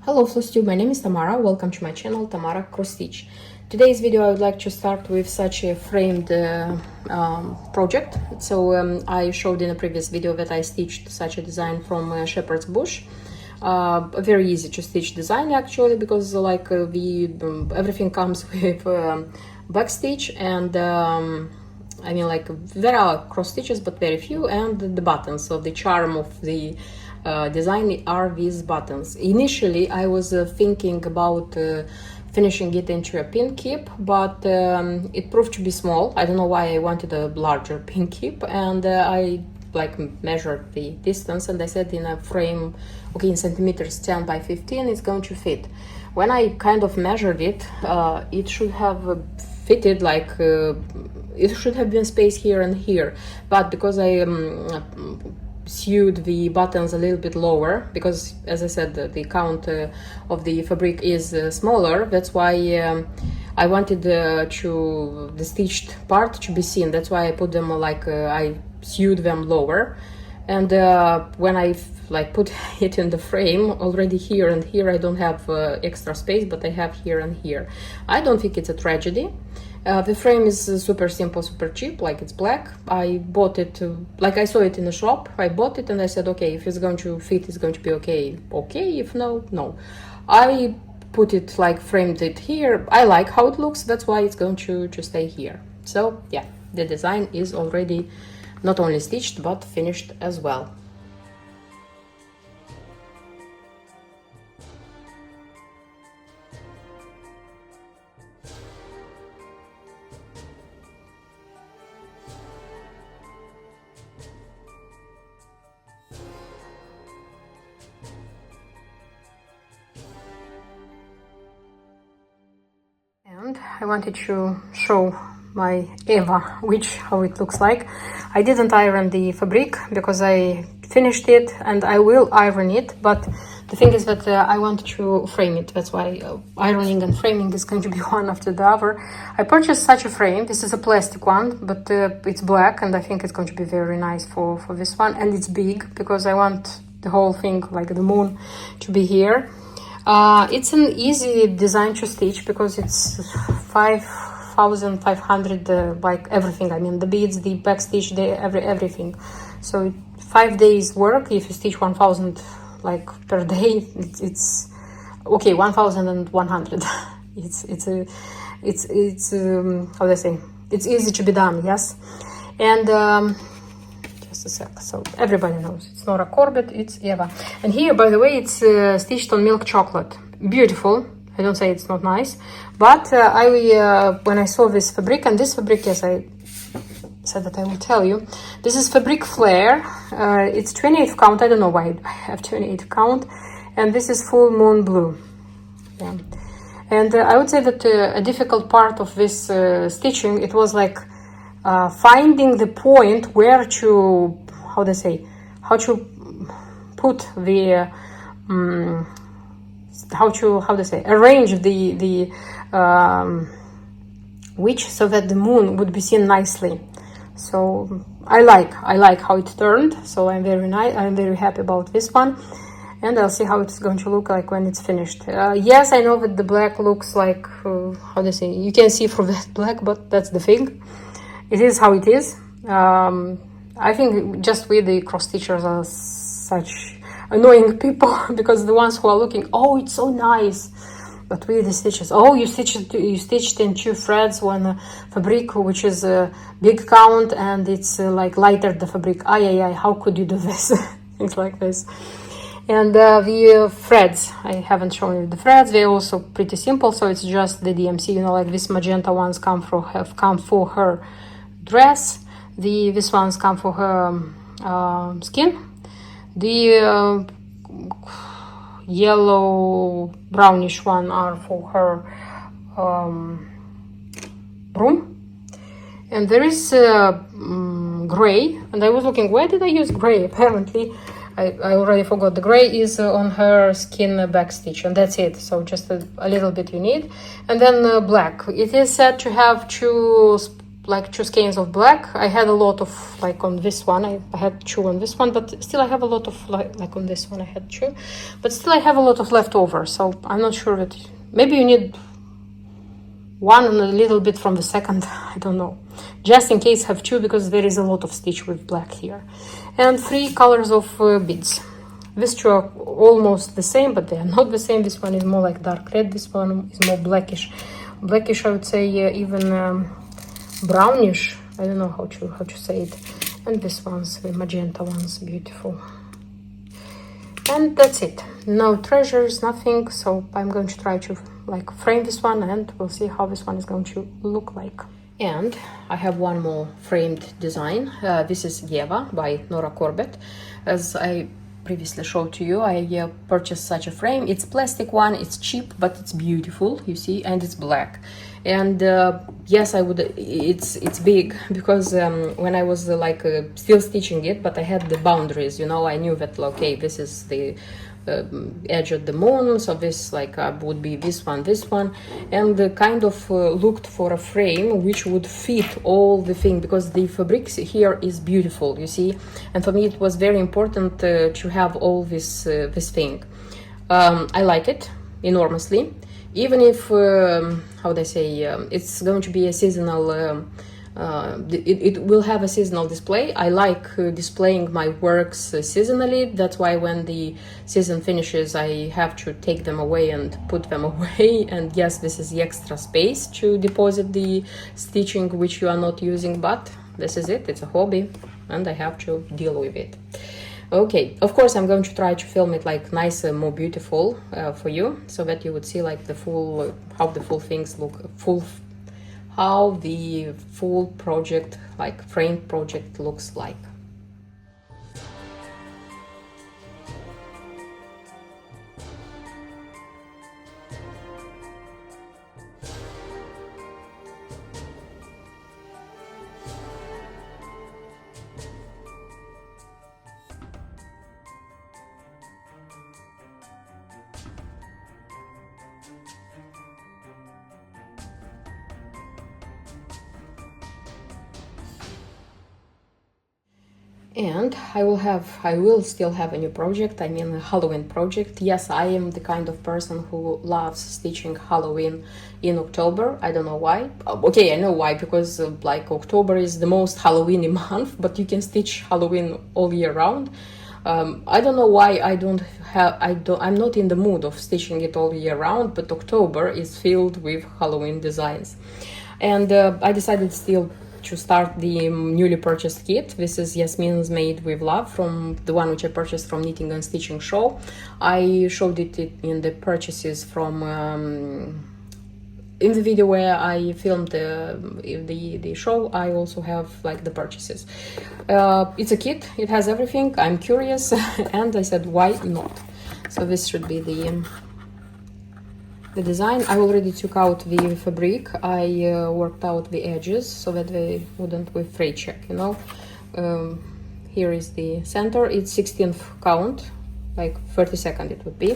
Hello FlowStube, my name is Tamara. Welcome to my channel Tamara Cross Stitch. Today's video I would like to start with such a framed project. I showed in a previous video that I stitched such a design from shepherd's bush. A very easy to stitch design actually, because everything comes with back stitch and there are cross stitches but very few, and the buttons. So the charm of the design are these buttons. Initially I was thinking about finishing it into a pin keep, but it proved to be small. I don't know why I wanted a larger pin keep, and I measured the distance and I said in a frame, okay, in centimeters 10 by 15 it's going to fit. When I kind of measured it, it should have fitted it should have been space here and here, but because I sewed the buttons a little bit lower, because as I said the count of the fabric is smaller, that's why I wanted the stitched part to be seen. That's why I put them I sewed them lower, and when I put it in the frame, already here and here I don't have extra space, but I have here and here. I don't think it's a tragedy. The frame is super simple, super cheap, it's black. I bought it, I saw it in the shop, I bought it and I said, okay, if it's going to fit, it's going to be okay. Okay, if no, no. I put it framed it here. I like how it looks, that's why it's going to stay here. So yeah, the design is already not only stitched, but finished as well. And I wanted to show my Eva, how it looks like. I didn't iron the fabric because I finished it and I will iron it, but the thing is that I want to frame it. That's why ironing and framing is going to be one after the other. I purchased such a frame. This is a plastic one, but it's black, and I think it's going to be very nice for this one. And it's big because I want the whole thing, the moon, to be here. It's an easy design to stitch because it's 5,500 everything. I mean the beads, the back stitch, everything. So 5 days work. If you stitch 1,000 per day, it's okay. 1,100. It's how do I say? It's easy to be done. Yes, and. Just a sec. So everybody knows it's Nora Corbett, it's Eva. And here, by the way, it's stitched on milk chocolate. Beautiful. I don't say it's not nice, but when I saw this fabric, and this fabric, yes, I said that I will tell you. This is fabric flare. It's 28 count. I don't know why I have 28 count, and this is full moon blue. Yeah. And I would say that a difficult part of this stitching, it was finding the point where to, how to put the arrange the witch so that the moon would be seen nicely. So I like how it turned. So I'm very happy about this one, and I'll see how it's going to look like when it's finished. Yes, I know that the black looks you can see through that black, but that's the thing. It is how it is. I think just we, the cross stitchers, are such annoying people because the ones who are looking, oh, it's so nice, but we, the stitchers, oh, you stitched in 2 threads one fabric which is a big count and it's lighter the fabric. Ay, how could you do this? Things like this. And the threads, I haven't shown you the threads. They're also pretty simple, so it's just the DMC. This magenta ones have come for her dress. These ones come for her skin. The yellow brownish one are for her broom. And there is gray, and I was looking, where did I use gray? Apparently I already forgot. The gray is on her skin back stitch, and that's it. So just a little bit you need. And then black. It is said to have 2 like 2 skeins of black. I had a lot of like on this one. I had 2 on this one, but still I have a lot of like on this one I had 2, but still I have a lot of leftover. So I'm not sure that maybe you need 1 and a little bit from the second. I don't know. Just in case have 2 because there is a lot of stitch with black here. And 3 colors of beads. These 2 are almost the same, but they are not the same. This one is more like dark red. This one is more blackish. Blackish, I would say, even brownish. I don't know how to say it. And this one's the magenta one's beautiful. And that's it. No treasures, nothing. So I'm going to try to like frame this one, and we'll see how this one is going to look like. And I have one more framed design. This is Yeva by Nora Corbett. As I previously showed to you, I purchased such a frame. It's plastic one, it's cheap, but it's beautiful, you see, and it's black. And yes, I would, it's big because when I was still stitching it, but I had the boundaries, you know, I knew that, okay, this is the edge of the moon, so this would be this one, and kind of looked for a frame which would fit all the thing, because the fabrics here is beautiful, you see, and for me it was very important to have all this thing. I like it enormously, even if how they say, it's going to be a seasonal it will have a seasonal display. I like displaying my works seasonally. That's why when the season finishes, I have to take them away and put them away. And yes, this is the extra space to deposit the stitching which you are not using, but this is it. It's a hobby and I have to deal with it. Okay, of course I'm going to try to film it like nicer, more beautiful for you, so that you would see like the full how the full things look, how the full project, like frame project, looks like. And I will still have a new project, I mean a Halloween project. Yes, I am the kind of person who loves stitching Halloween in October. I don't know why. Okay, I know why, because like October is the most Halloweeny month, but you can stitch Halloween all year round. I don't know why I'm not in the mood of stitching it all year round, but October is filled with Halloween designs. And I decided still to start the newly purchased kit. This is Yasmin's Made with Love, from the one which I purchased from Knitting and Stitching Show. I showed it in the purchases from in the video where I filmed the show. I also have like the purchases. It's a kit, it has everything. I'm curious and I said, why not? So this should be the design. I already took out the fabric. I worked out the edges so that they wouldn't with fray check, you know. Here is the center. It's 16th count, like 32nd it would be,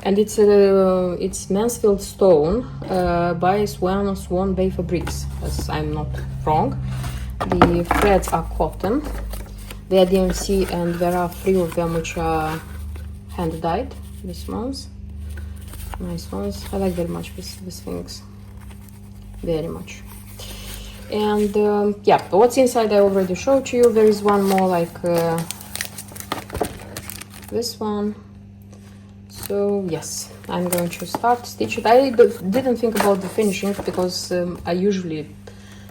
and it's Mansfield Stone by Swan Bay Fabrics, as I'm not wrong. The threads are cotton. They are DMC, and there are 3 of them which are hand dyed. These ones. Nice ones. I like very much these things, very much. And yeah, what's inside I already showed to you. There is one more like this one. So yes, I'm going to start stitch it. I didn't think about the finishing because I usually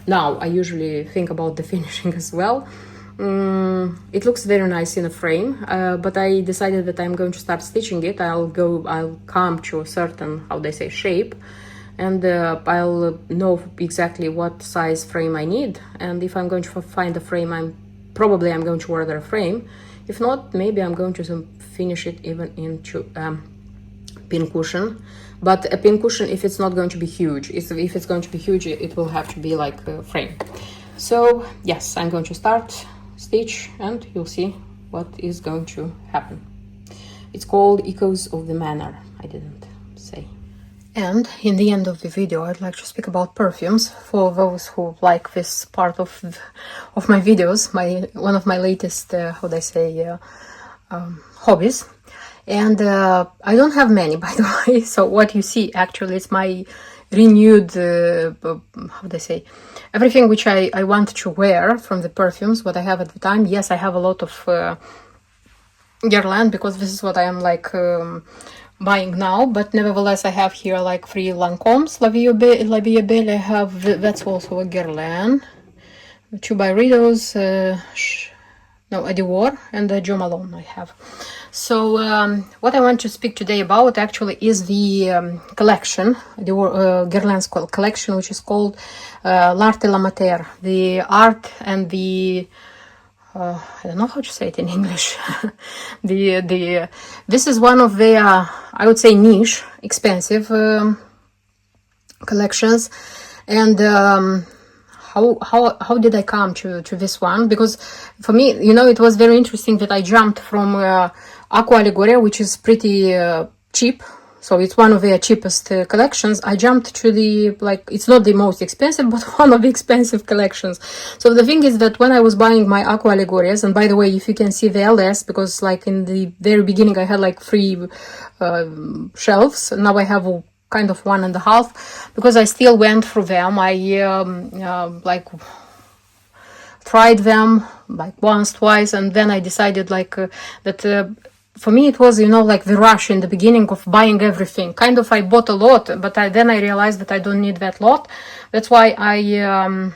think about the finishing as well. It looks very nice in a frame, but I decided that I'm going to start stitching it. I'll come to a certain, how they say, shape, and I'll know exactly what size frame I need. And if I'm going to find a frame, I'm going to order a frame. If not, maybe I'm going to finish it even into pin cushion. But a pin cushion, if it's not going to be huge, if it's going to be huge, it will have to be like a frame. So yes, I'm going to start stitch and you'll see what is going to happen. It's called Echoes of the Manor, I didn't say. And in the end of the video, I'd like to speak about perfumes for those who like this part of my videos, one of my latest, hobbies. And I don't have many, by the way. So what you see actually is my renewed, everything which I want to wear from the perfumes, what I have at the time. Yes, I have a lot of Guerlain, because this is what I am like buying now, but nevertheless I have here like 3 Lancomes, La Vie Belle. I have, that's also a Guerlain, 2 Byredos, a Dior, and a Jo Malone I have. So what I want to speak today about actually is the collection, the Guerlain's collection, which is called L'Art et la Matière, the art and the I don't know how to say it in English. This is one of their, I would say, niche, expensive collections. And how did I come to this one? Because for me, it was very interesting that I jumped from Aqua Allegoria, which is pretty cheap. So it's one of their cheapest collections. I jumped to it's not the most expensive, but one of the expensive collections. So the thing is that when I was buying my Aqua Allegorias, and by the way, if you can see, they are less, because like in the very beginning I had like 3 shelves. Now I have kind of 1.5, because I still went through them. I tried them like once, twice, and then I decided that for me it was, like the rush in the beginning of buying everything. Kind of I bought a lot, but then I realized that I don't need that lot. That's why I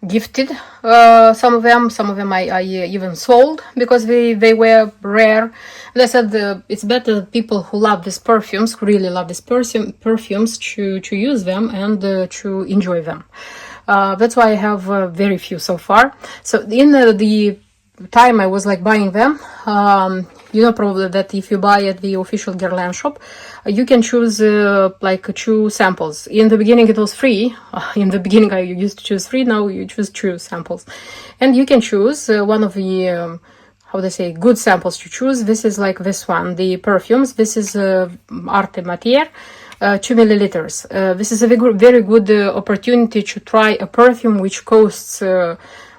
gifted some of them. Some of them I even sold, because they were rare. And I said it's better people who love these perfumes, who really love these perfumes, to use them and to enjoy them. That's why I have very few so far. So in the time I was like buying them, probably that if you buy at the official Guerlain shop, you can choose like 2 samples. In the beginning it was free. In the beginning I used to choose 3, now you choose 2 samples, and you can choose one of the good samples to choose. This is like this one, the perfumes. This is Art et Matière, 2 milliliters. This is a very good opportunity to try a perfume which costs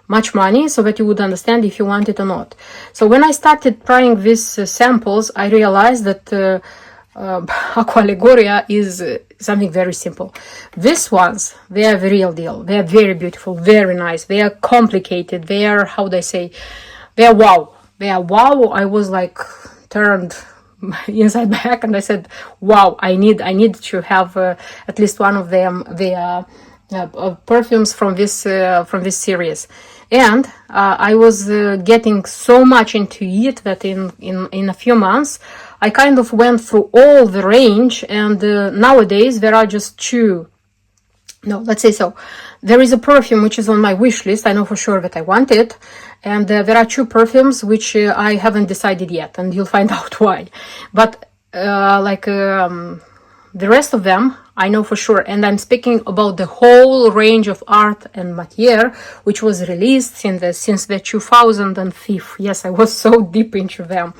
much money, so that you would understand if you want it or not. So when I started trying these samples, I realized that Aqua Allegoria is something very simple. These ones, they are the real deal. They are very beautiful, very nice. They are complicated. They are, they are wow. They are wow. I was like turned inside back, and I said, wow, I need to have at least one of them. They are perfumes from this series. And I was getting so much into it that in a few months I kind of went through all the range, and nowadays there are just 2. No, let's say so. There is a perfume which is on my wish list. I know for sure that I want it. And there are 2 perfumes which I haven't decided yet, and you'll find out why. But the rest of them I know for sure, and I'm speaking about the whole range of Art and Matière, which was released since the 2005. Yes, I was so deep into them.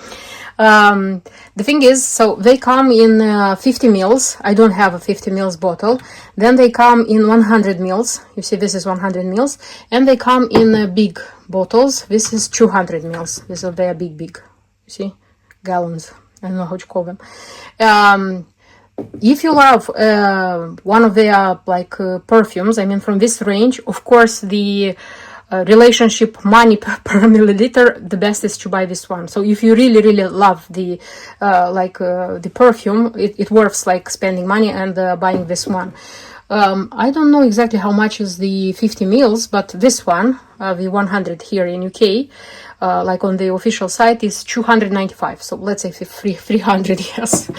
The thing is, so they come in 50 mils. I don't have a 50 mils bottle. Then they come in 100 mils. You see, this is 100 mils, and they come in big bottles. This is 200 mils. These are their big. You see, gallons. I don't know how to call them. If you love one of their perfumes, I mean from this range, of course the relationship money per milliliter, the best is to buy this one. So if you really love the perfume, it worth like spending money and buying this one. I don't know exactly how much is the 50 mils, but this one, the 100 here in UK, like on the official site, is 295. So let's say 300, yes.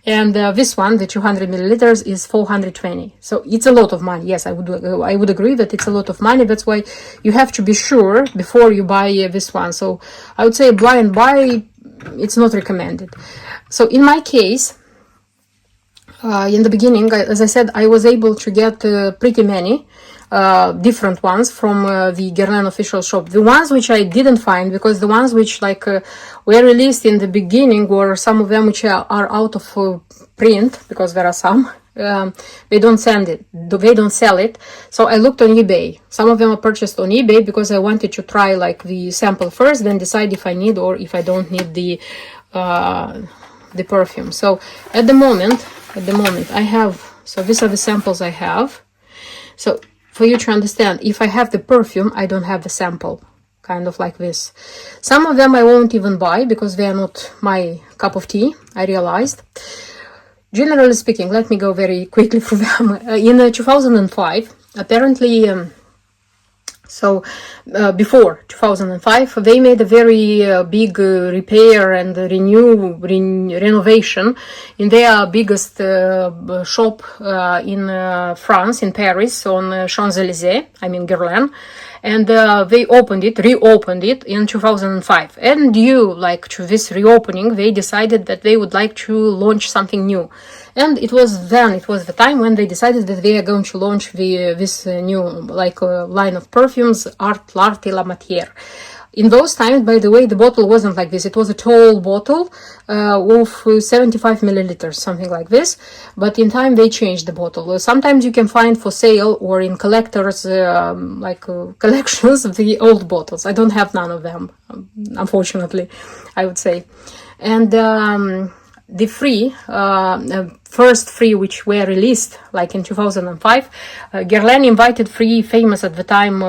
And this one, the 200 milliliters, is 420. So it's a lot of money. Yes, I would agree that it's a lot of money. That's why you have to be sure before you buy this one. So I would say blind buy, it's not recommended. So in my case, In the beginning, as I said, I was able to get pretty many different ones from the Guerlain official shop. The ones which I didn't find, because the ones which were released in the beginning, or some of them which are out of print, because there are some, they don't sell it. So I looked on eBay. Some of them are purchased on eBay because I wanted to try the sample first, then decide if I need or if I don't need the perfume. So at the moment I have, so these are the samples I have. So for you to understand, if I have the perfume, I don't have the sample, kind of like this. Some of them I won't even buy because they are not my cup of tea, I realized. Generally speaking, let me go very quickly through them. In 2005, apparently, before 2005, they made a very big repair and renovation in their biggest shop in France, in Paris, on Champs-Élysées, I mean Guerlain. And they reopened it in 2005. And due to this reopening, they decided that they would like to launch something new. And it was the time when they decided that they are going to launch this new line of perfumes, L'Art et la Matière. In those times, by the way, the bottle wasn't like this. It was a tall bottle of 75 milliliters, something like this. But in time, they changed the bottle. Sometimes you can find for sale or in collectors, collections of the old bottles. I don't have none of them, unfortunately, I would say. And the first three which were released in 2005, Guerlain invited three famous at the time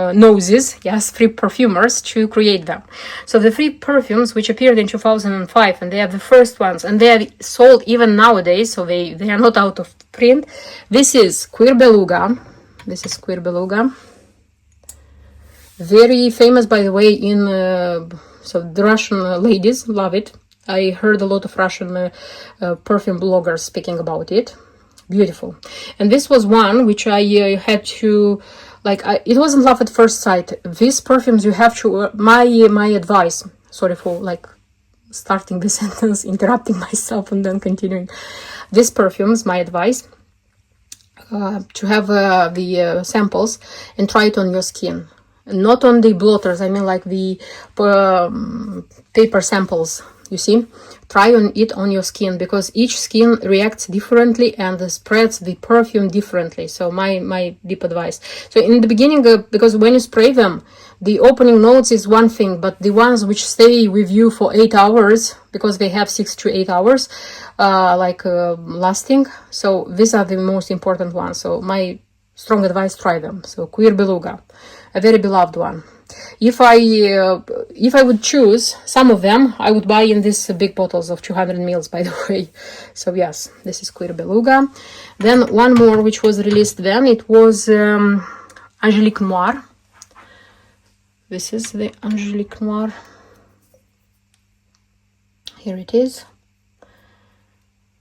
three perfumers to create them. So the three perfumes which appeared in 2005, and they are the first ones, and they are sold even nowadays, so they are not out of print. This is Cuir Beluga. Very famous, by the way, so the Russian ladies love it. I heard a lot of Russian perfume bloggers speaking about it. Beautiful. And this was one which I had to, it wasn't love at first sight. These perfumes you have to, my advice, sorry for starting the sentence, interrupting myself and then continuing. These perfumes, my advice, to have the samples and try it on your skin. Not on the blotters, I mean the paper samples. You see, try it on your skin, because each skin reacts differently and spreads the perfume differently. So my deep advice. So in the beginning, because when you spray them, the opening notes is one thing, but the ones which stay with you for 8 hours, because they have 6 to 8 hours, lasting. So these are the most important ones. So my strong advice, try them. So Cuir Beluga, a very beloved one. If I would choose some of them, I would buy in these big bottles of 200 ml, by the way. So yes, this is Cuir Beluga. Then one more which was released then, it was Angelique Noir. This is the Angelique Noir. Here it is.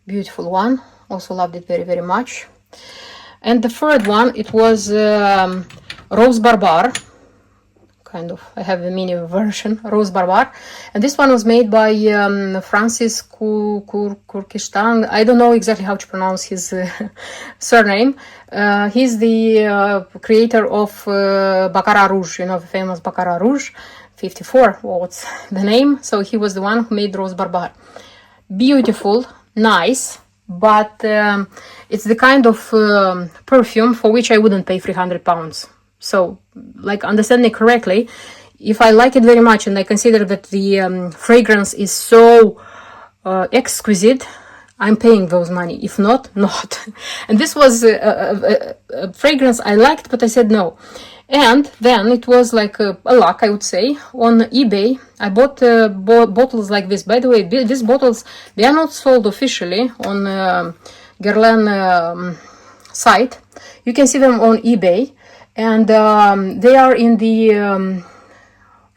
Beautiful one. Also loved it very, very much. And the third one, it was Rose Barbare. I have a mini version, Rose Barbare, and this one was made by Francis Kurkistan. I don't know exactly how to pronounce his surname. He's the creator of Baccarat Rouge, the famous Baccarat Rouge 54, what's the name? So he was the one who made Rose Barbare. Beautiful, nice, but it's the kind of perfume for which I wouldn't pay £300. So, understanding correctly, if I like it very much and I consider that the fragrance is so exquisite, I'm paying those money. If not, not. And this was a fragrance I liked, but I said no. And then it was a luck, I would say. On eBay, I bought bottles like this. By the way, these bottles, they are not sold officially on Guerlain site. You can see them on eBay. And they are in the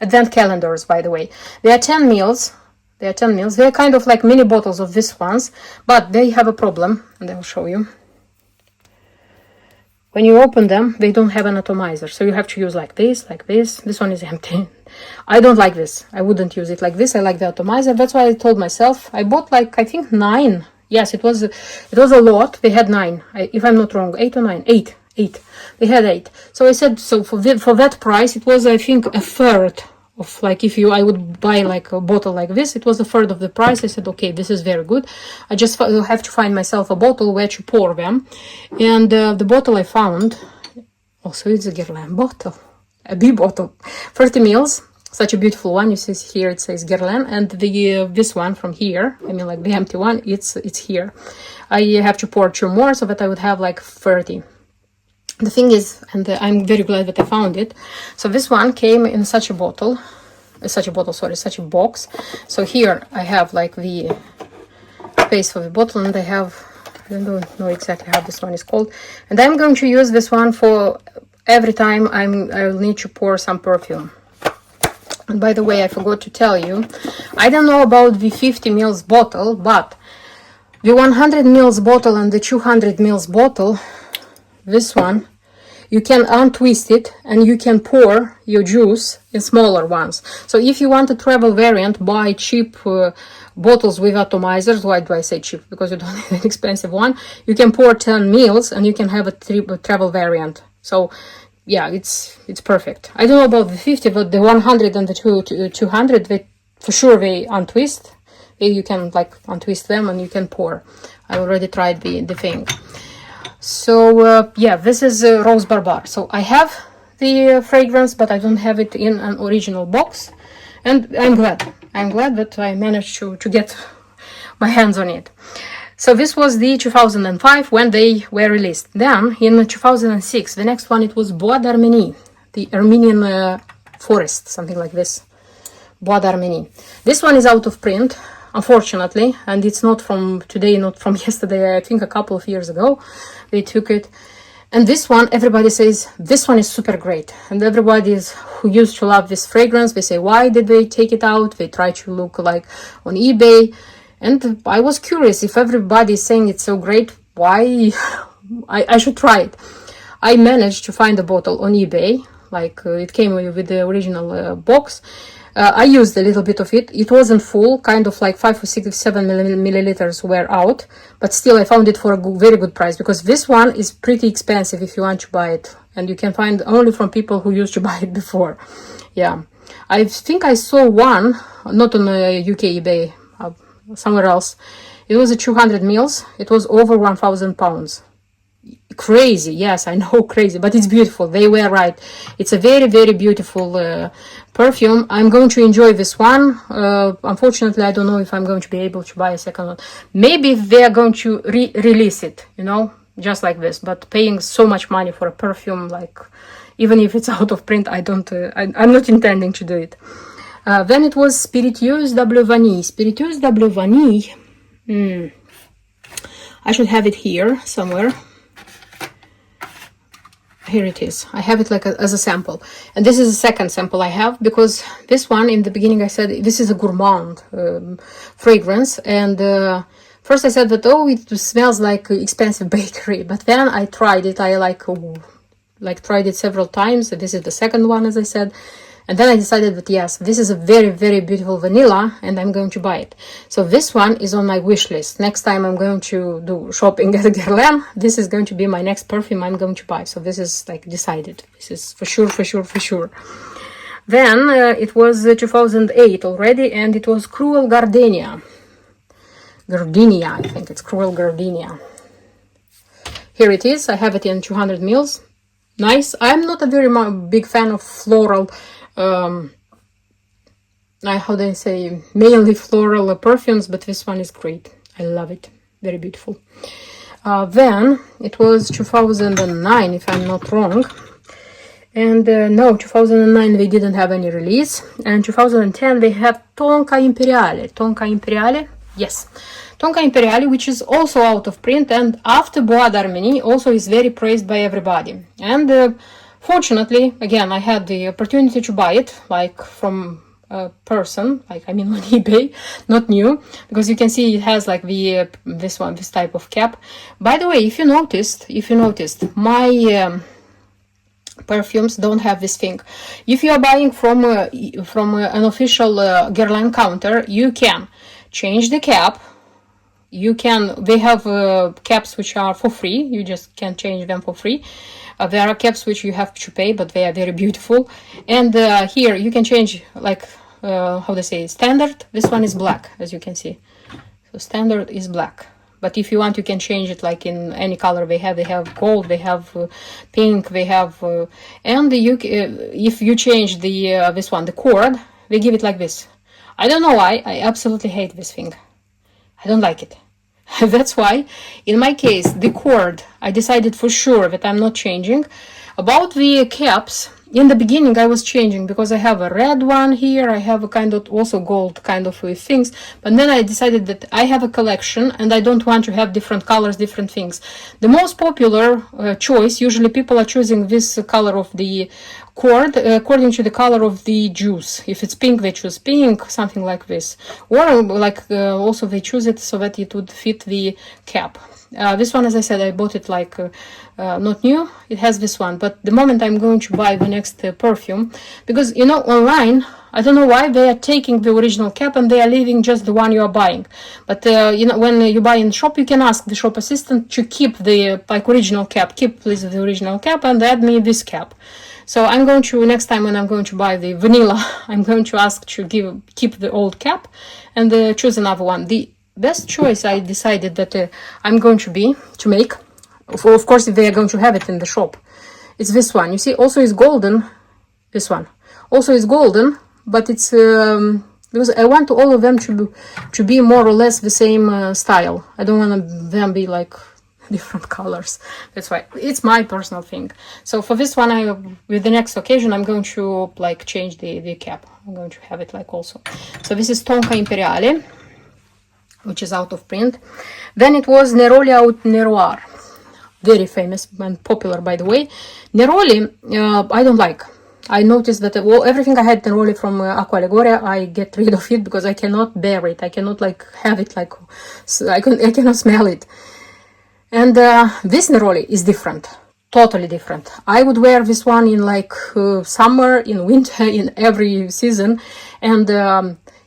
advent calendars, by the way. They are 10 mils. They are kind of like mini bottles of these ones, but they have a problem, and I'll show you. When you open them, they don't have an atomizer, so you have to use like this. This one is empty. I don't like this. I wouldn't use it like this. I like the atomizer. That's why I told myself. I bought I think 9 Yes, it was a lot. They had 9, if I'm not wrong, 8 or 9, 8. They had 8. So I said, so for that price, it was, I think, a third of, like, if I would buy like a bottle like this, it was a third of the price. I said, okay, this is very good. I just have to find myself a bottle where to pour them. And the bottle I found, also it's a Guerlain bottle, a big bottle, 30 mils. Such a beautiful one. You see here it says Guerlain, and this one from here, I mean like the empty one, it's here. I have to pour 2 more so that I would have like 30. The thing is, and I'm very glad that I found it. So this one came in such a box. So here I have like the space for the bottle, and I don't know exactly how this one is called. And I'm going to use this one for every time I'll need to pour some perfume. And by the way, I forgot to tell you, I don't know about the 50 ml bottle, but the 100 ml bottle and the 200 ml bottle, this one, you can untwist it and you can pour your juice in smaller ones. So if you want a travel variant, buy cheap bottles with atomizers. Why do I say cheap? Because you don't need an expensive one. You can pour 10 ml and you can have a travel variant. So yeah, it's perfect. I don't know about the 50, but the 100 and the 200, for sure they untwist. You can like untwist them and you can pour. I already tried the thing. So yeah, this is Rose Barbar. So I have the fragrance, but I don't have it in an original box, and I'm glad that I managed to get my hands on it. So this was the 2005 when they were released. Then in 2006, the next one, it was Bois d'Arménie, the Armenian forest, something like this. Bois d'Arménie. This one is out of print, unfortunately, and it's not from today, not from yesterday. I think a couple of years ago they took it. And this one, everybody says this one is super great, and everybody who used to love this fragrance, they say, why did they take it out? They try to look like on eBay, and I was curious, if everybody is saying it's so great, why I should try it. I managed to find a bottle on eBay, like it came with the original box. I used a little bit of it. It wasn't full, kind of like 5 or 6 or 7 milliliters were out, but still I found it for a very good price, because this one is pretty expensive if you want to buy it, and you can find only from people who used to buy it before. Yeah, I think I saw one, not on UK eBay, somewhere else. It was a 200 mils. It was over 1,000 pounds. Crazy, yes, I know, crazy, but it's beautiful. They were right. It's a very, very beautiful perfume. I'm going to enjoy this one. Unfortunately, I don't know if I'm going to be able to buy a second one. Maybe they are going to release it, you know, just like this. But paying so much money for a perfume, like, even if it's out of print, I'm not intending to do it. Then it was Spiritueuse Double Vanille. Spiritueuse Double Vanille. I should have it here somewhere. Here it is. I have it like as a sample, and this is the second sample I have, because this one, in the beginning I said this is a gourmand fragrance, and first I said that, oh, it smells like expensive bakery, but then I tried it. I tried it several times. This is the second one, as I said. And then I decided that yes, this is a very, very beautiful vanilla, and I'm going to buy it. So this one is on my wish list. Next time I'm going to do shopping at Guerlain, this is going to be my next perfume I'm going to buy. So this is like decided. This is for sure. Then it was 2008 already, and it was Cruel Gardenia. Gardenia, I think it's Cruel Gardenia. Here it is. I have it in 200 mils. Nice. I'm not a very big fan of floral, how do I say, mainly floral perfumes, but this one is great. I love it. Very beautiful. Then it was 2009, if I'm not wrong. And no, 2009 they didn't have any release. And 2010 they have Tonka Imperiale. Tonka Imperiale, yes. Tonka Imperiale, which is also out of print, and after Bois d'Arménie also is very praised by everybody. And fortunately, again, I had the opportunity to buy it, like from a person, like I mean on eBay, not new, because you can see it has like this type of cap. By the way, if you noticed, my perfumes don't have this thing. If you are buying from an official Guerlain counter, you can change the cap, they have caps which are for free. You just can change them for free. There are caps which you have to pay, but they are very beautiful. And here you can change, like, how they say, standard. This one is black, as you can see. So standard is black. But if you want, you can change it like in any color they have. They have gold, they have pink, they have... and if you change the this one, the cord, they give it like this. I don't know why. I absolutely hate this thing. I don't like it. That's why, in my case, the cord, I decided for sure that I'm not changing. About the caps, in the beginning I was changing because I have a red one here, I have a kind of also gold kind of things, but then I decided that I have a collection and I don't want to have different colors, different things. The most popular choice, usually people are choosing this color of the cord according to the color of the juice. If it's pink, they choose pink, something like this, or like also they choose it so that it would fit the cap. This one, as I said, I bought it like not new. It has this one, but the moment I'm going to buy the next perfume, because you know, online, I don't know why they are taking the original cap and they are leaving just the one you are buying. But you know, when you buy in shop, you can ask the shop assistant to keep the like original cap. Keep please the original cap and add me this cap. So I'm going to, next time when I'm going to buy the vanilla, I'm going to ask to keep the old cap and choose another one. The best choice I decided that I'm going to make, of course if they are going to have it in the shop, it's this one. You see, also is golden, this one. Also is golden, but it's, because I want all of them to be more or less the same style. I don't want them be like different colors. That's why it's my personal thing. So for this one, with the next occasion, I'm going to like change the cap. I'm going to have it like also. So this is Tonka Imperiale, which is out of print. Then it was Neroli Out Neroir, very famous and popular, by the way. Neroli, I don't like. I noticed that everything I had Neroli from Acqua Allegoria, I get rid of it because I cannot bear it. I cannot like have it like, I cannot smell it. And this Neroli is different, totally different. I would wear this one in like summer, in winter, in every season. And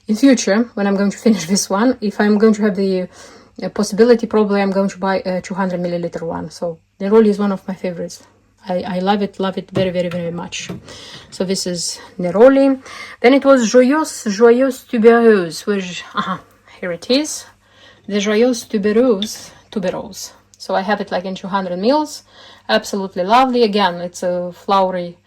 in future, when I'm going to finish this one, if I'm going to have the possibility, probably I'm going to buy a 200 milliliter one. So Neroli is one of my favorites. I love it very, very, very much. So this is Neroli. Then it was Joyeuse Tubereuse, which, here it is. The Joyeuse Tuberose. So I have it like in 200 mils. Absolutely lovely. Again, it's a flowery,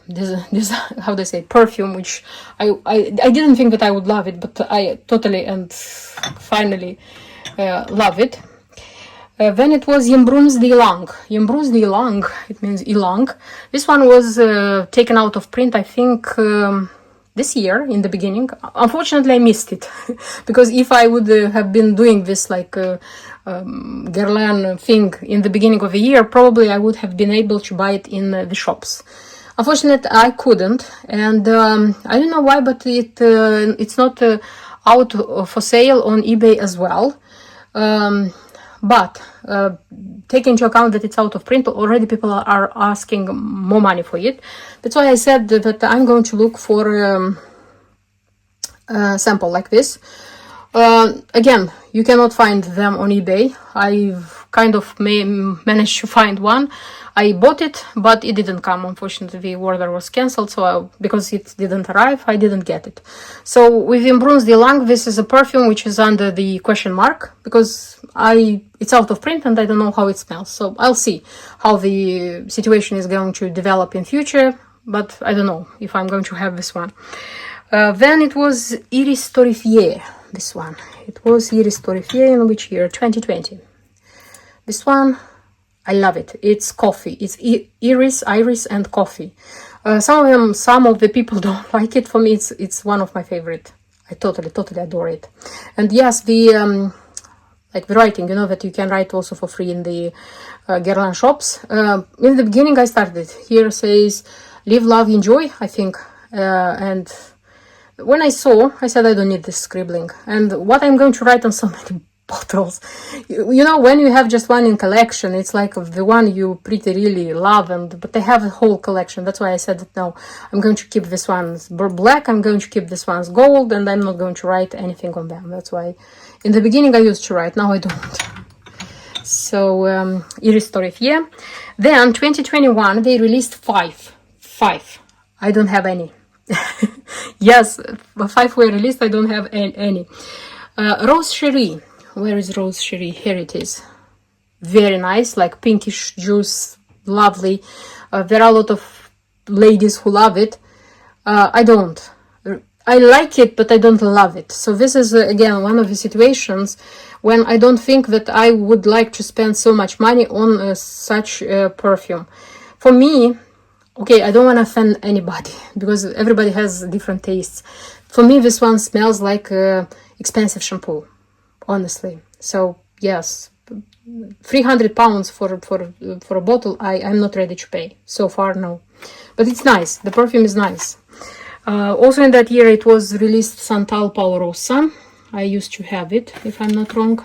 this how they say, perfume, which I didn't think that I would love it, but I totally and finally love it. Then it was Yembruns d'Ilang. Yembruns d'Ilang, it means Ilang. This one was taken out of print, I think, this year in the beginning. Unfortunately, I missed it because if I would have been doing this like Guerlain thing in the beginning of the year, probably I would have been able to buy it in the shops. Unfortunately, I couldn't, and I don't know why, but it's not out for sale on eBay as well. But take into account that it's out of print, already people are asking more money for it. That's why I said that I'm going to look for a sample like this. Again, you cannot find them on eBay. I've kind of managed to find one. I bought it, but it didn't come. Unfortunately, the order was cancelled, so because it didn't arrive, I didn't get it. So with Yembruns d'Ilang, this is a perfume which is under the question mark because it's out of print and I don't know how it smells. So I'll see how the situation is going to develop in future, but I don't know if I'm going to have this one. Then it was Iris Torrifier. This one. It was Iris Torrifier in which year? 2020. This one, I love it. It's coffee. It's iris, and coffee. Some of the people don't like it. For me, it's one of my favorite. I totally adore it. And yes, the like the writing, you know, that you can write also for free in the Guerlain shops. In the beginning, I started. Here says, "Live, love, enjoy." I think, and when I saw, I said I don't need this scribbling. And what I'm going to write on so many bottles, you know, when you have just one in collection, it's like the one you pretty really love, but they have a whole collection. That's why I said that no, I'm going to keep this one's black, I'm going to keep this one's gold, and I'm not going to write anything on them. That's why In the beginning I used to write, now I don't. So Iris Torrefier. Then 2021 they released five. I don't have any. Yes, 5 were released, I don't have any. Rose Cherie. Where is Rose Cherie? Here it is. Very nice, like pinkish juice, lovely. There are a lot of ladies who love it. I don't. I like it, but I don't love it. So this is again one of the situations when I don't think that I would like to spend so much money on such perfume. For me, okay, I don't want to offend anybody because everybody has different tastes. For me, this one smells like expensive shampoo, honestly. So yes, £300 for a bottle, I'm not ready to pay. So far, no. But it's nice. The perfume is nice. Also in that year, it was released Santal Paurosa. I used to have it, if I'm not wrong.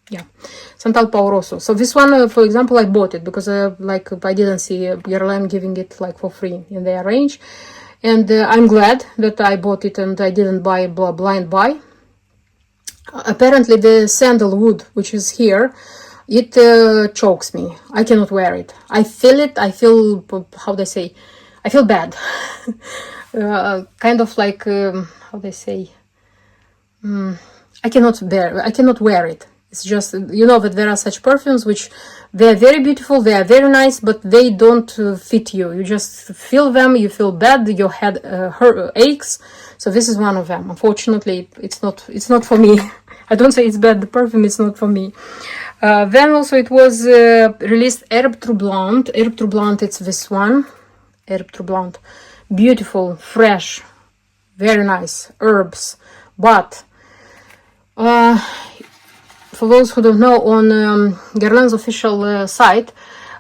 Yeah, Santal Pauroso. So this one, for example, I bought it because like I didn't see Guerlain giving it like for free in their range. And I'm glad that I bought it and I didn't buy a blind buy. Apparently the sandalwood, which is here, it chokes me. I cannot wear it. I feel it. I feel, how they say, I feel bad. Kind of like, how they say, I cannot wear it. It's just, you know, that there are such perfumes which they are very beautiful, they are very nice, but they don't fit you. You just feel them, you feel bad, your head aches. So this is one of them. Unfortunately, it's not for me. I don't say it's bad, the perfume is not for me. Then also it was released Herbe Troublante. Herbe Troublante, it's this one. Herbe Troublante. Beautiful, fresh, very nice herbs. But for those who don't know, on Guerlain's official site,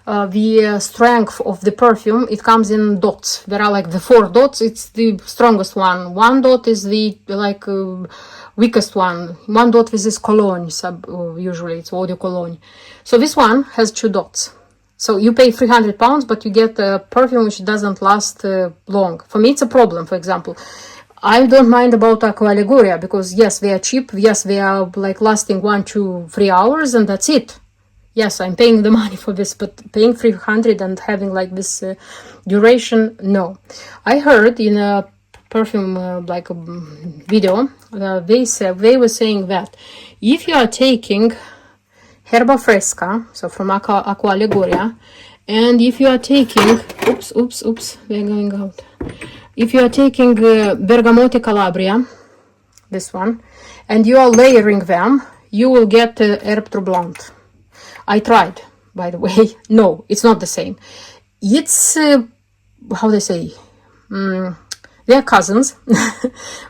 the strength of the perfume, it comes in dots. There are like the 4 dots. It's the strongest one. 1 dot is the like weakest one. 1 dot is this cologne, usually it's eau de cologne. So this one has 2 dots. So you pay £300, but you get a perfume which doesn't last long. For me, it's a problem, for example. I don't mind about Aqua Liguria because yes, they are cheap. Yes, they are like lasting 1 to 3 hours and that's it. Yes, I'm paying the money for this, but paying 300 and having like this duration, no. I heard in a perfume like a video, they were saying that if you are taking Herba Fresca, so from Aqua Liguria, and if you are taking, oops, they're going out. If you are taking Bergamote Calabria, this one, and you are layering them, you will get Herbe Troublante. I tried, by the way. No, it's not the same. It's, how they say, they're cousins,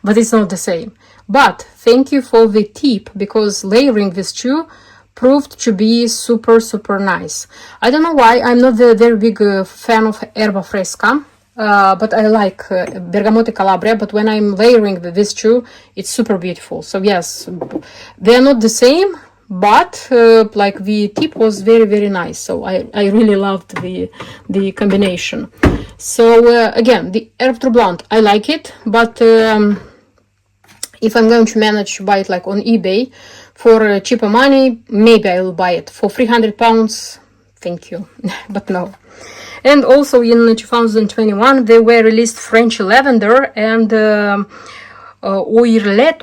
but it's not the same. But thank you for the tip, because layering these two proved to be super nice. I don't know why, I'm not a very big fan of Herba Fresca, but I like Bergamote Calabria, but when I'm layering these two, it's super beautiful. So yes, they are not the same, but like the tip was very nice. So I really loved the combination. So again, the Herbe Troublante, I like it, but if I'm going to manage to buy it like on eBay for cheaper money, maybe I will buy it. For £300, thank you, but no. And also in 2021, they were released French Lavender and Oilette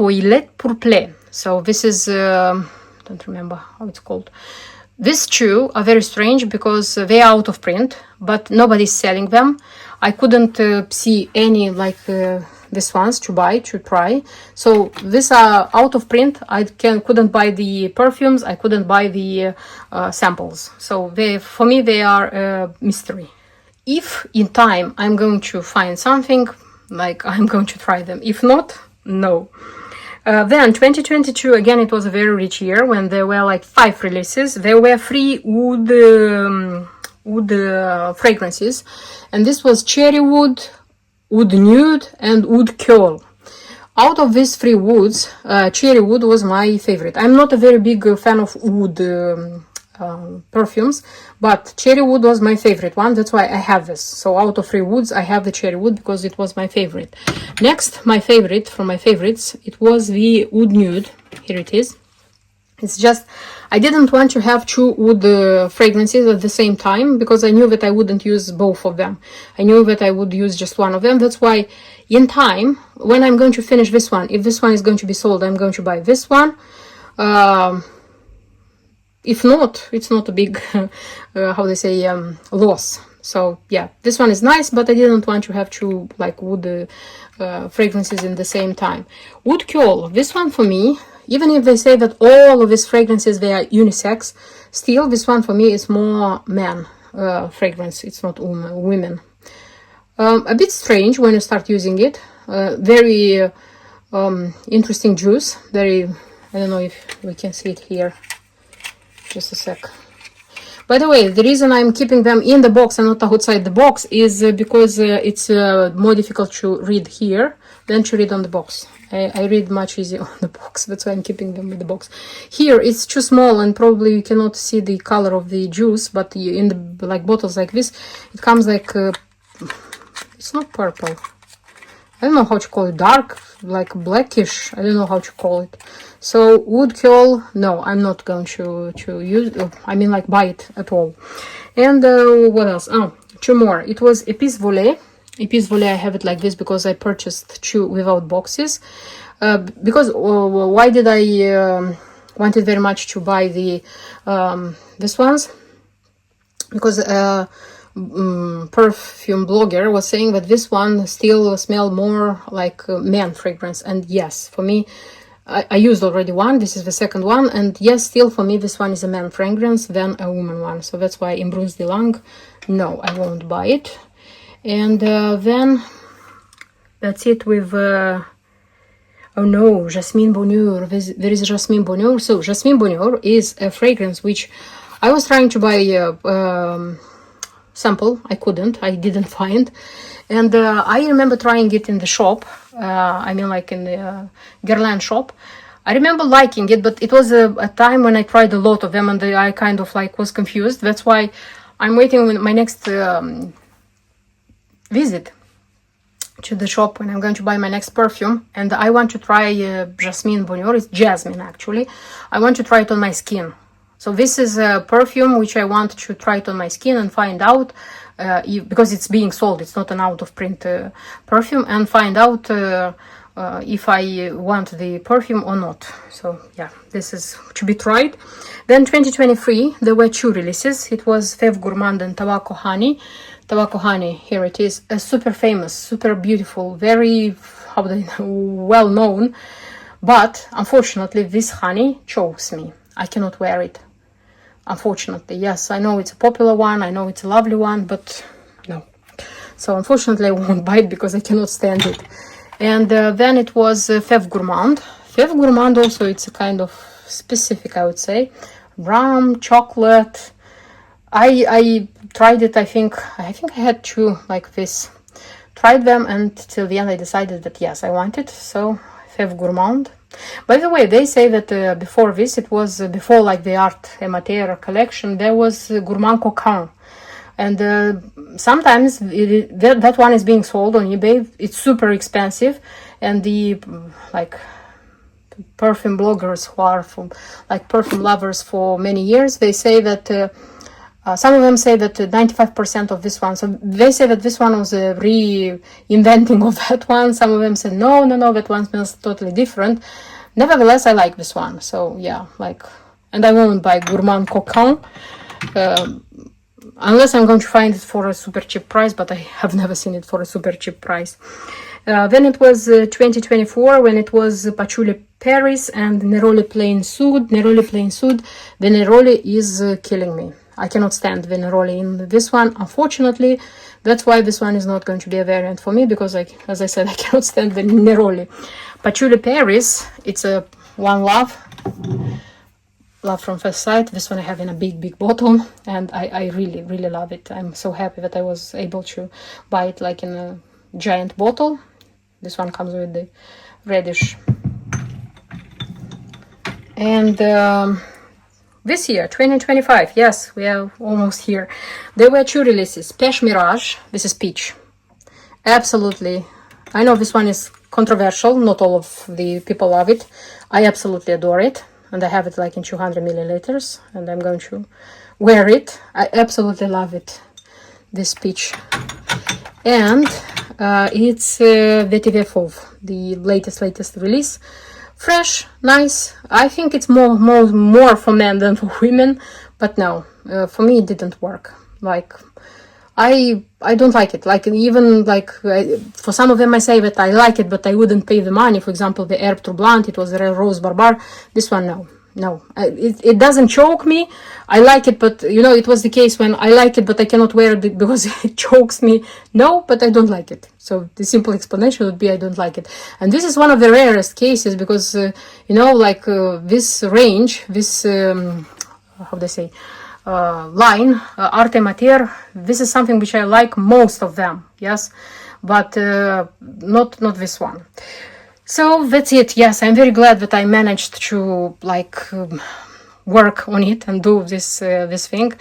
Purple. So this is, don't remember how it's called. These two are very strange because they are out of print, but nobody's selling them. I couldn't see any like these ones to buy, to try. So these are out of print. I couldn't buy the perfumes. I couldn't buy the samples. So for me, they are a mystery. If in time I'm going to find something, like I'm going to try them. If not, no. Then 2022, again, it was a very rich year when there were like 5 releases. There were 3 wood fragrances, and this was Cherry Wood, Wood Nude, and Wood Curl. Out of these 3 woods, Cherry Wood was my favorite. I'm not a very big fan of wood perfumes, but Cherry Wood was my favorite one. That's why I have this. So out of 3 woods, I have the Cherry Wood because it was my favorite. Next, my favorite from my favorites, it was the Wood Nude. Here it is. It's just, I didn't want to have two wood fragrances at the same time, because I knew that I wouldn't use both of them. I knew that I would use just one of them. That's why in time, when I'm going to finish this one, if this one is going to be sold, I'm going to buy this one. If not, it's not a big, how they say, loss. So yeah, this one is nice, but I didn't want to have two like wood fragrances in the same time. Wood Curl, this one for me, even if they say that all of these fragrances, they are unisex, still this one for me is more man fragrance. It's not women. A bit strange when you start using it. Very interesting juice. Very, I don't know if we can see it here. Just a sec. By the way, the reason I'm keeping them in the box and not outside the box is because it's more difficult to read here than to read on the box. I read much easier on the box. That's why I'm keeping them in the box. Here it's too small and probably you cannot see the color of the juice, but in the like bottles like this, it comes like it's not purple. I don't know how to call it, dark, like blackish. I don't know how to call it. So Wood Curl, no, I'm not going to use, I mean like buy it at all. And what else? Oh, two more. It was Épices Volées. Épices Volées, I have it like this because I purchased two without boxes. Because why did I wanted very much to buy the this ones? Because perfume blogger was saying that this one still smell more like man fragrance, and yes, for me, I used already one. This is the second one, and yes, still for me this one is a man fragrance than a woman one. So that's why in Bruns de Lange, no, I won't buy it. And then that's it with oh no, Jasmine Bonheur. There is Jasmine Bonheur. So Jasmine Bonheur is a fragrance which I was trying to buy sample. I couldn't, I didn't find. And I remember trying it in the shop, I mean like in the Guerlain shop. I remember liking it, but it was a time when I tried a lot of them and I kind of like was confused. That's why I'm waiting with my next visit to the shop when I'm going to buy my next perfume, and I want to try Jasmine Bonheur. It's jasmine actually. I want to try it on my skin. So this is a perfume which I want to try it on my skin and find out because it's being sold, it's not an out of print perfume, and find out if I want the perfume or not. So yeah, this is to be tried. Then 2023 there were two releases. It was Fève Gourmande and Tobacco Honey. Tobacco Honey, here it is, super famous, super beautiful, very well known, but unfortunately this honey chokes me. I cannot wear it, unfortunately. Yes, I know it's a popular one, I know it's a lovely one, but no. So unfortunately I won't buy it because I cannot stand it. And then it was Fève Gourmande. Fève Gourmande also, it's a kind of specific, I would say, rum, chocolate. I tried it, I think I had two like this. Tried them, and till the end I decided that yes, I want it. So Fève Gourmande. By the way, they say that before this, it was before like the Art Amateur collection, there was Gourmand Coquin. And sometimes that one is being sold on eBay. It's super expensive, and the like perfume bloggers who are from like perfume lovers for many years, they say that some of them say that 95% of this one, so they say that this one was a reinventing of that one. Some of them said no, that one smells totally different. Nevertheless, I like this one. So yeah, like, and I won't buy Gourmand Coquin unless I'm going to find it for a super cheap price, but I have never seen it for a super cheap price. Then it was 2024 when it was Patchouli Paris and Neroli Plain Soude. Neroli Plain Soude, the Neroli is killing me. I cannot stand the Neroli in this one, unfortunately. That's why this one is not going to be a variant for me, because as I said, I cannot stand the Neroli. Patchouli Paris, it's a One Love from first sight. This one I have in a big bottle, and I really love it. I'm so happy that I was able to buy it like in a giant bottle. This one comes with the reddish. And this year, 2025, yes, we are almost here. There were two releases. Pêche Mirage, this is peach. Absolutely. I know this one is controversial. Not all of the people love it. I absolutely adore it. and I have it like in 200 milliliters, and I'm going to wear it. I absolutely love it, this peach. And it's Vetiver Fauve, the latest release. Fresh, nice. I think it's more for men than for women, but no, for me it didn't work. Like, I don't like it. Like, even like for some of them I say that I like it, but I wouldn't pay the money. For example, the Herbe Troublante, it was the Rose Barbar. This one, no, it doesn't choke me. I like it, but you know, it was the case when I like it, but I cannot wear it because it chokes me. No, but I don't like it. So the simple explanation would be I don't like it. And this is one of the rarest cases because, you know, like this range, this, how do I say, line, Arte Matière, this is something which I like most of them, yes, but not this one. So that's it. Yes, I'm very glad that I managed to like work on it and do this thing.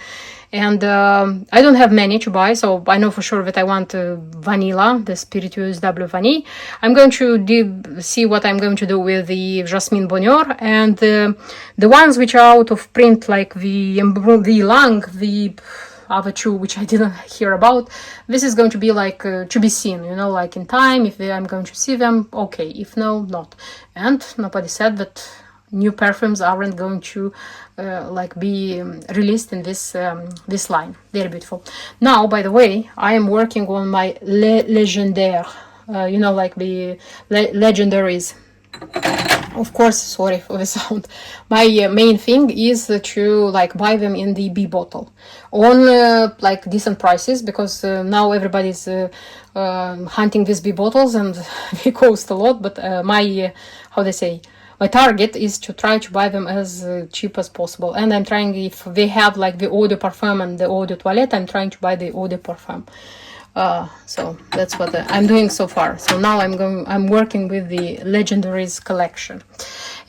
And I don't have many to buy, so I know for sure that I want vanilla, the Spiritueuse Double Vanille. I'm going to see what I'm going to do with the Jasmine Bonheur, and the ones which are out of print, like the Lang, the other two which I didn't hear about. This is going to be like to be seen, you know, like in time, if I'm going to see them, okay, if no, not. And nobody said that new perfumes aren't going to like be released in this this line. Very beautiful. Now, by the way, I am working on my Légendaire, you know, like the legendaries. Of course, sorry for the sound. My main thing is to like buy them in the B bottle on like decent prices, because now everybody's hunting these B bottles and they cost a lot. But my how they say, my target is to try to buy them as cheap as possible. And I'm trying, if they have like the Eau de Parfum and the Eau de Toilette, I'm trying to buy the Eau de Parfum. So that's what I'm doing so far. So now I'm working with the Legendaries collection.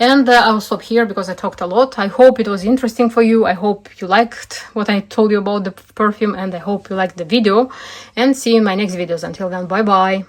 And I'll stop here because I talked a lot. I hope it was interesting for you. I hope you liked what I told you about the perfume, and I hope you liked the video. And see you in my next videos. Until then, bye bye.